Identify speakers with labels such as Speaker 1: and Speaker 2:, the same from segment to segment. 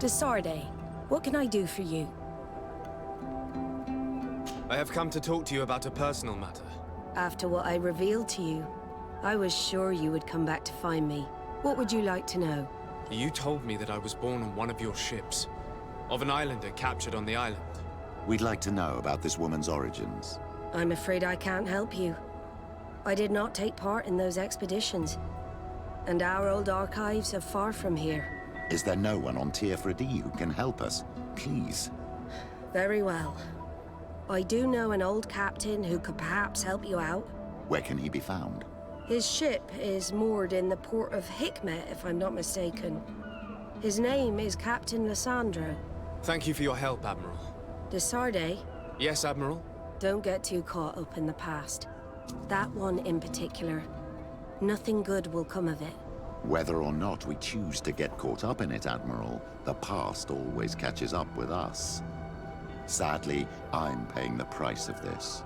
Speaker 1: Sarde, what can I do for you?
Speaker 2: I have come to talk to you about a personal matter.
Speaker 1: After what I revealed to you, I was sure you would come back to find me. What would you like to know?
Speaker 2: You told me that I was born on one of your ships, of an islander captured on the island.
Speaker 3: We'd like to know about this woman's origins.
Speaker 1: I'm afraid I can't help you. I did not take part in those expeditions, and our old archives are far from here.
Speaker 3: Is there no one on Tier-Fredy who can help us? Please.
Speaker 1: Very well. I do know an old captain who could perhaps help you out.
Speaker 3: Where can he be found?
Speaker 1: His ship is moored in the port of Hikmet, if I'm not mistaken. His name is Captain Lysandro.
Speaker 2: Thank you for your help, Admiral.
Speaker 1: De Sarde?
Speaker 2: Yes, Admiral?
Speaker 1: Don't get too caught up in the past. That one in particular. Nothing good will come of it.
Speaker 3: Whether or not we choose to get caught up in it, Admiral, the past always catches up with us. Sadly, I'm paying the price of this.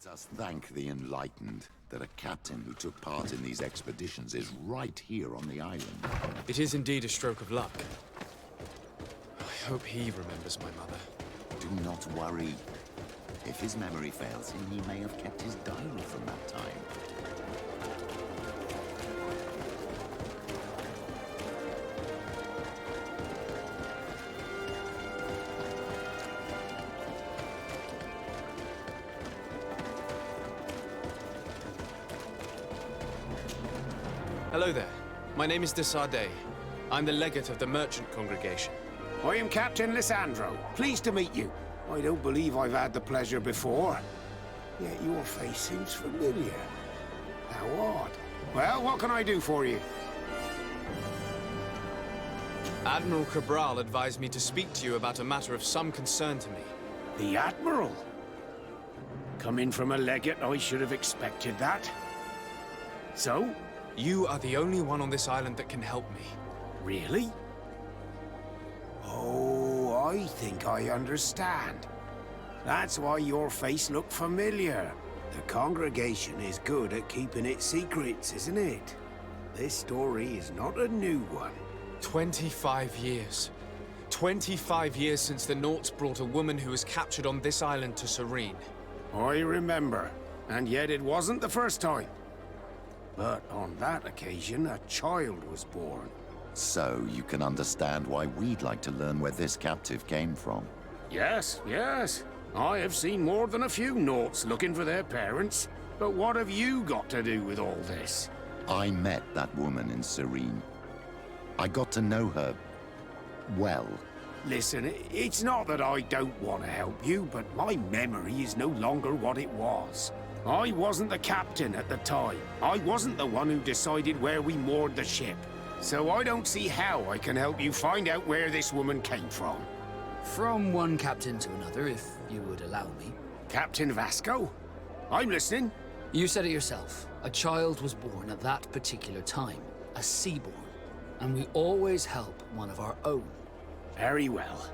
Speaker 3: Let us thank the enlightened that a captain who took part in these expeditions is right here on the island.
Speaker 2: It is indeed a stroke of luck. I hope he remembers my mother.
Speaker 3: Do not worry. If his memory fails him, he may have kept his diary from that time.
Speaker 2: Hello there. My name is De Sarde. I'm the legate of the merchant congregation.
Speaker 4: I am Captain Lysandro. Pleased to meet you. I don't believe I've had the pleasure before. Yet your face seems familiar. How odd. Well, what can I do for you?
Speaker 2: Admiral Cabral advised me to speak to you about a matter of some concern to me.
Speaker 4: The Admiral? Coming from a legate, I should have expected that. So?
Speaker 2: You are the only one on this island that can help me.
Speaker 4: Really? Oh, I think I understand. That's why your face looked familiar. The congregation is good at keeping its secrets, isn't it? This story is not a new one.
Speaker 2: 25 years. 25 years since the Nauts brought a woman who was captured on this island to Serene.
Speaker 4: I remember. And yet it wasn't the first time. But on that occasion, a child was born.
Speaker 3: So you can understand why we'd like to learn where this captive came from.
Speaker 4: Yes, yes. I have seen more than a few Nauts looking for their parents. But what have you got to do with all this?
Speaker 3: I met that woman in Serene. I got to know her well.
Speaker 4: Listen, it's not that I don't want to help you, but my memory is no longer what it was. I wasn't the captain at the time. I wasn't the one who decided where we moored the ship. So I don't see how I can help you find out where this woman came from.
Speaker 5: From one captain to another, if you would allow me.
Speaker 4: Captain Vasco? I'm listening.
Speaker 5: You said it yourself. A child was born at that particular time. A seaborn. And we always help one of our own.
Speaker 4: Very well.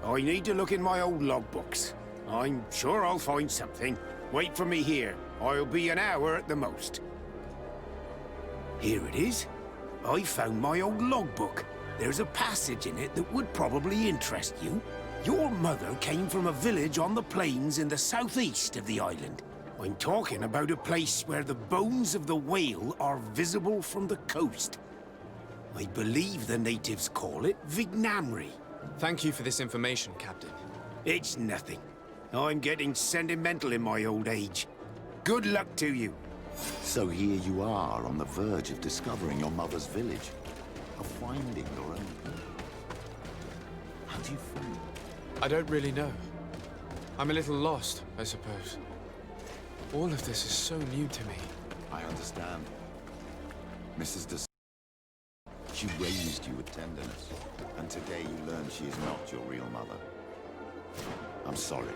Speaker 4: I need to look in my old logbooks. I'm sure I'll find something. Wait for me here. I'll be an hour at the most. Here it is. I found my old logbook. There's a passage in it that would probably interest you. Your mother came from a village on the plains in the southeast of the island. I'm talking about a place where the bones of the whale are visible from the coast. I believe the natives call it Vignamri.
Speaker 2: Thank you for this information, Captain.
Speaker 4: It's nothing. I'm getting sentimental in my old age. Good luck to you.
Speaker 3: So here you are on the verge of discovering your mother's village. Of finding your own. How do you feel?
Speaker 2: I don't really know. I'm a little lost, I suppose. All of this is so new to me.
Speaker 3: I understand. Mrs. De... She raised you with tenderness, and today you learn she is not your real mother. I'm sorry.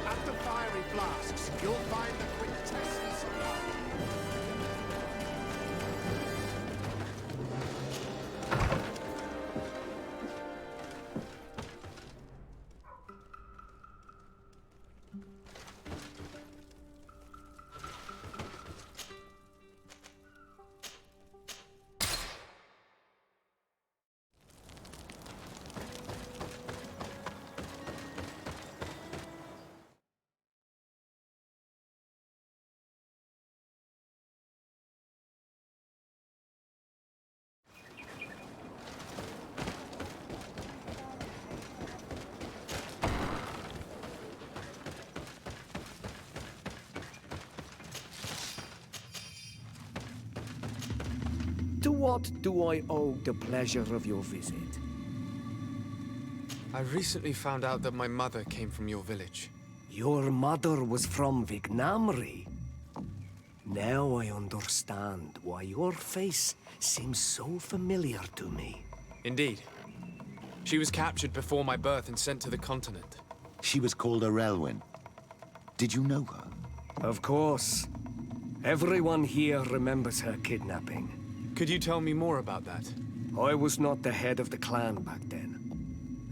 Speaker 4: After fiery flasks, you'll find the quintessence of love.
Speaker 6: To what do I owe the pleasure of your visit?
Speaker 2: I recently found out that my mother came from your village.
Speaker 6: Your mother was from Vignamri. Now I understand why your face seems so familiar to me.
Speaker 2: Indeed. She was captured before my birth and sent to the continent.
Speaker 3: She was called Arelwyn. Did you know her?
Speaker 6: Of course. Everyone here remembers her kidnapping.
Speaker 2: Could you tell me more about that?
Speaker 6: I was not the head of the clan back then.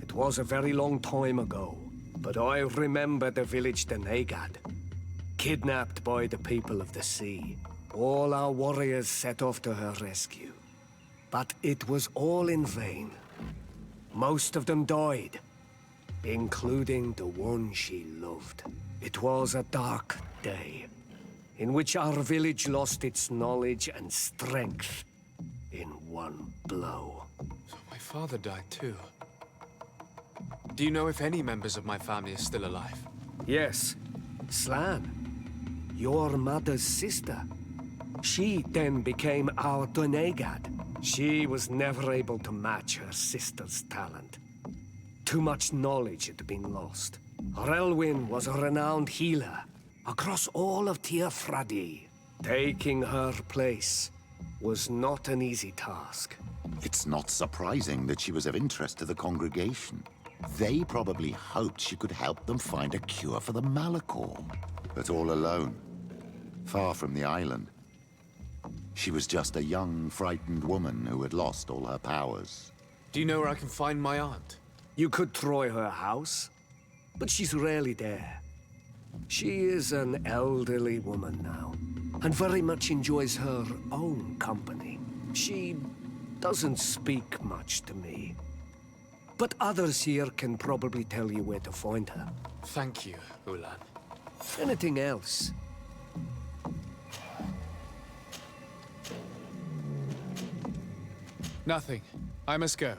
Speaker 6: It was a very long time ago, but I remember the village Denegad. Kidnapped by the people of the sea. All our warriors set off to her rescue. But it was all in vain. Most of them died, including the one she loved. It was a dark day, in which our village lost its knowledge and strength in one blow.
Speaker 2: So my father died too. Do you know if any members of my family are still alive?
Speaker 6: Yes, Slan, your mother's sister. She then became our Donegad. She was never able to match her sister's talent. Too much knowledge had been lost. Relwyn was a renowned healer across all of Teofradi. Taking her place was not an easy task.
Speaker 3: It's not surprising that she was of interest to the congregation. They probably hoped she could help them find a cure for the Malachor. But all alone, far from the island. She was just a young, frightened woman who had lost all her powers.
Speaker 2: Do you know where I can find my aunt?
Speaker 6: You could try her house, but she's rarely there. She is an elderly woman now, and very much enjoys her own company. She doesn't speak much to me. But others here can probably tell you where to find her.
Speaker 2: Thank you, Ulan.
Speaker 6: Anything else?
Speaker 2: Nothing. I must go.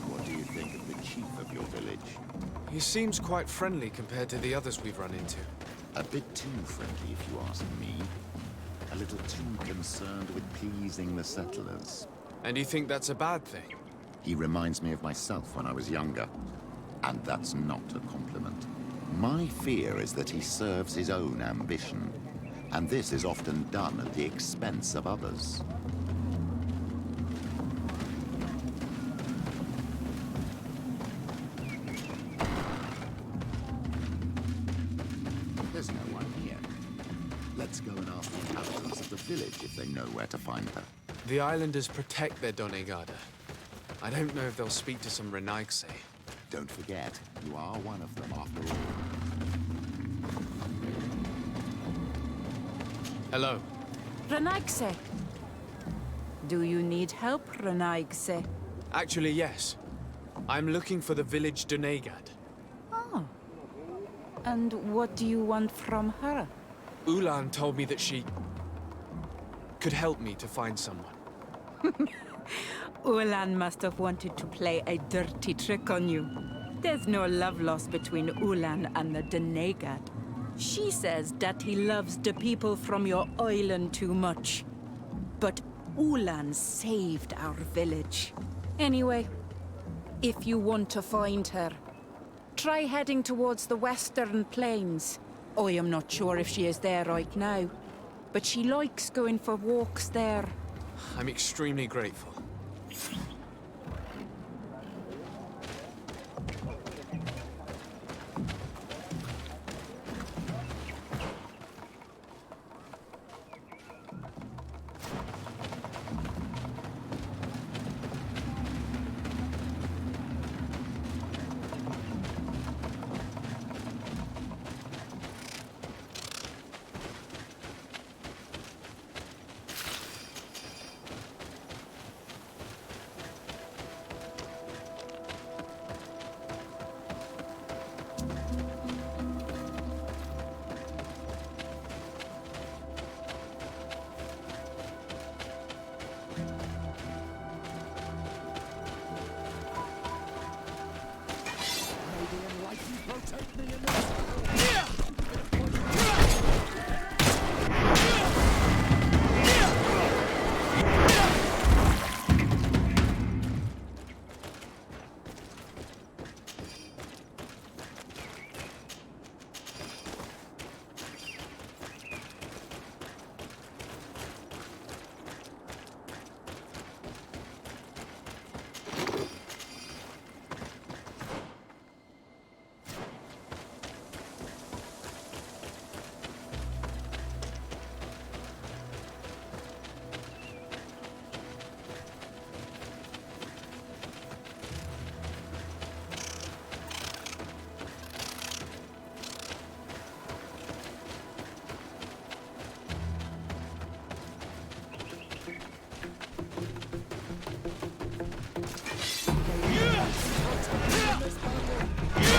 Speaker 3: What do you think of the chief of your village?
Speaker 2: He seems quite friendly compared to the others we've run into.
Speaker 3: A bit too friendly, if you ask me. A little too concerned with pleasing the settlers.
Speaker 2: And you think that's a bad thing?
Speaker 3: He reminds me of myself when I was younger. And that's not a compliment. My fear is that he serves his own ambition. And this is often done at the expense of others. There's no one here. Let's go and ask the inhabitants of the village if they know where to find her.
Speaker 2: The islanders protect their Donegada. I don't know if they'll speak to some Renaigse.
Speaker 3: Don't forget, you are one of them after all.
Speaker 2: Hello.
Speaker 7: Renaigse. Do you need help, Renaigse?
Speaker 2: Actually, yes. I'm looking for the village Donegad.
Speaker 7: Oh. And what do you want from her?
Speaker 2: Ulan told me that she could help me to find someone.
Speaker 7: Ulan must have wanted to play a dirty trick on you. There's no love lost between Ulan and the Donegad. She says that he loves the people from your island too much. But Ulan saved our village. Anyway, if you want to find her, try heading towards the western plains. I am not sure if she is there right now, but she likes going for walks there.
Speaker 2: I'm extremely grateful.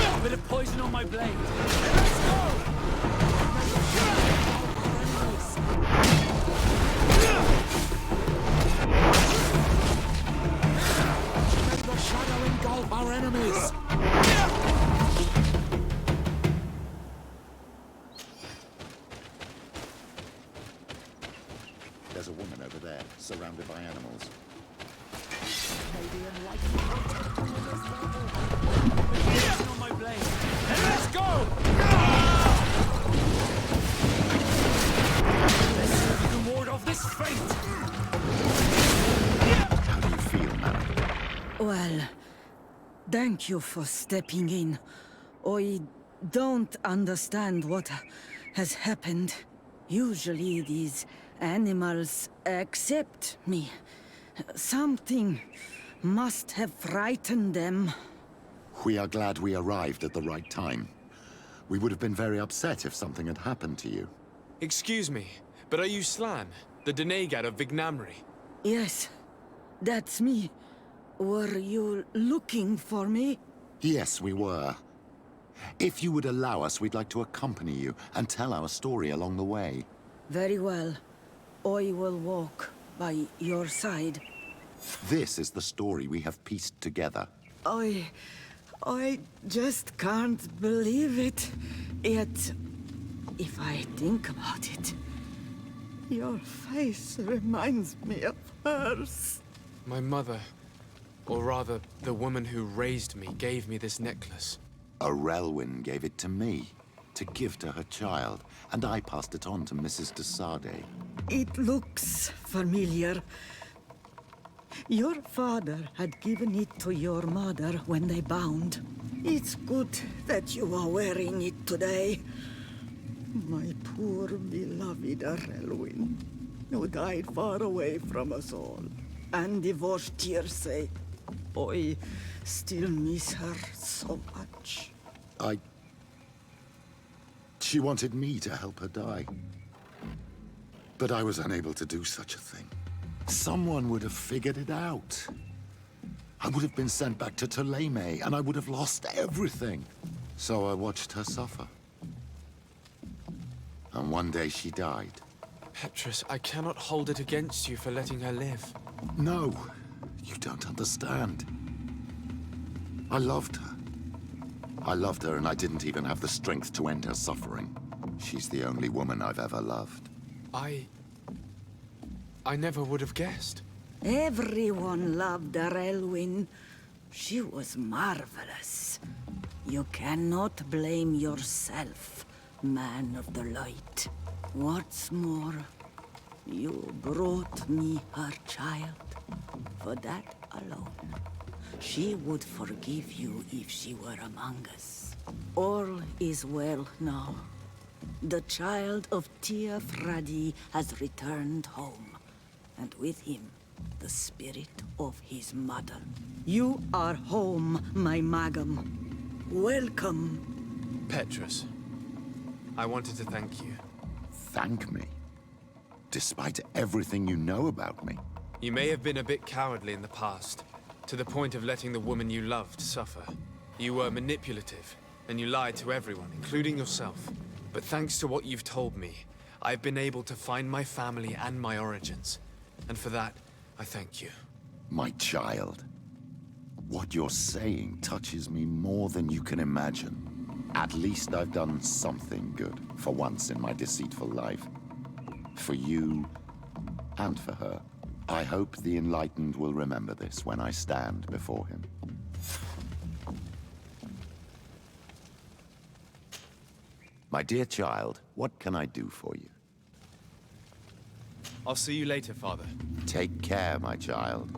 Speaker 5: A bit of poison on my blade. Let's go!
Speaker 8: Let the shadow engulf our enemies!
Speaker 3: There's a woman over there, surrounded by animals.
Speaker 5: Poison on my blade. And let's go! Let's see if you can ward off this fate.
Speaker 3: How do you feel, Mary?
Speaker 9: Well, thank you for stepping in. I don't understand what has happened. Usually these animals accept me. Something must have frightened them.
Speaker 3: We are glad we arrived at the right time. We would have been very upset if something had happened to you.
Speaker 2: Excuse me, but are you Slan, the Donegad of Vignamri?
Speaker 9: Yes, that's me. Were you looking for me?
Speaker 3: Yes, we were. If you would allow us, we'd like to accompany you and tell our story along the way.
Speaker 9: Very well. I will walk by your side.
Speaker 3: This is the story we have pieced together.
Speaker 9: I just can't believe it. Yet, if I think about it, your face reminds me of hers.
Speaker 2: My mother, or rather, the woman who raised me, gave me this necklace.
Speaker 3: A Relwyn gave it to me, to give to her child, and I passed it on to Mrs. de S.A.G.
Speaker 9: It looks familiar. Your father had given it to your mother when they bound. It's good that you are wearing it today. My poor beloved Relwyn, who died far away from us all, and divorced Tirce. I still miss her so much.
Speaker 3: She wanted me to help her die. But I was unable to do such a thing. Someone would have figured it out. I would have been sent back to Ptolemy, and I would have lost everything. So I watched her suffer. And one day she died.
Speaker 2: Petrus, I cannot hold it against you for letting her live.
Speaker 3: No, you don't understand. I loved her. I loved her, and I didn't even have the strength to end her suffering. She's the only woman I've ever loved.
Speaker 2: I never would have guessed.
Speaker 9: Everyone loved her, Elwyn. She was marvelous. You cannot blame yourself, man of the light. What's more, you brought me her child. For that alone, she would forgive you if she were among us. All is well now. The child of Tia Fradi has returned home, and with him, the spirit of his mother. You are home, my Magam. Welcome.
Speaker 2: Petrus, I wanted to thank you.
Speaker 3: Thank me? Despite everything you know about me?
Speaker 2: You may have been a bit cowardly in the past, to the point of letting the woman you loved suffer. You were manipulative, and you lied to everyone, including yourself. But thanks to what you've told me, I've been able to find my family and my origins. And for that, I thank you.
Speaker 3: My child. What you're saying touches me more than you can imagine. At least I've done something good, for once in my deceitful life. For you, and for her. I hope the Enlightened will remember this when I stand before him. My dear child, what can I do for you?
Speaker 2: I'll see you later, Father.
Speaker 3: Take care, my child.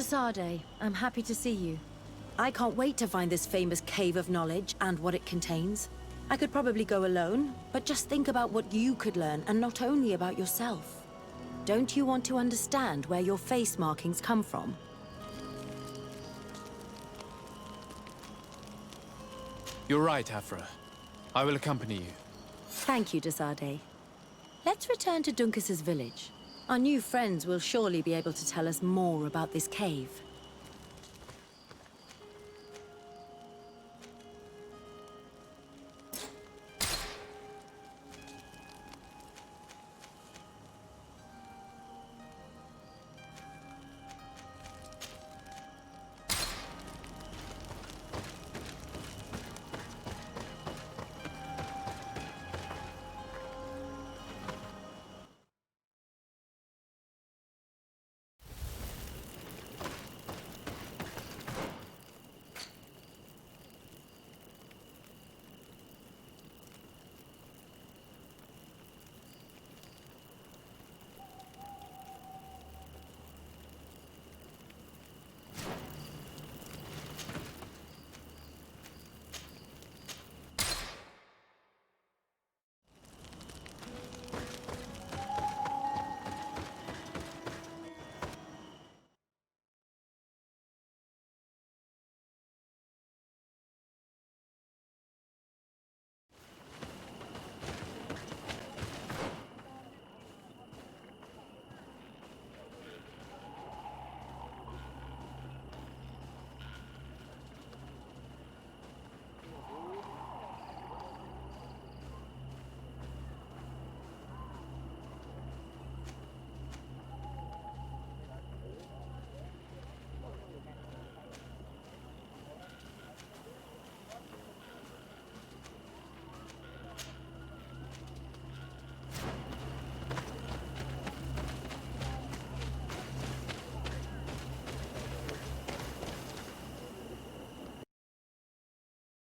Speaker 10: De-Sade, I'm happy to see you. I can't wait to find this famous cave of knowledge and what it contains. I could probably go alone, but just think about what you could learn, and not only about yourself. Don't you want to understand where your face markings come from?
Speaker 2: You're right, Afra. I will accompany you.
Speaker 10: Thank you, De-Sade. Let's return to Duncas's village. Our new friends will surely be able to tell us more about this cave.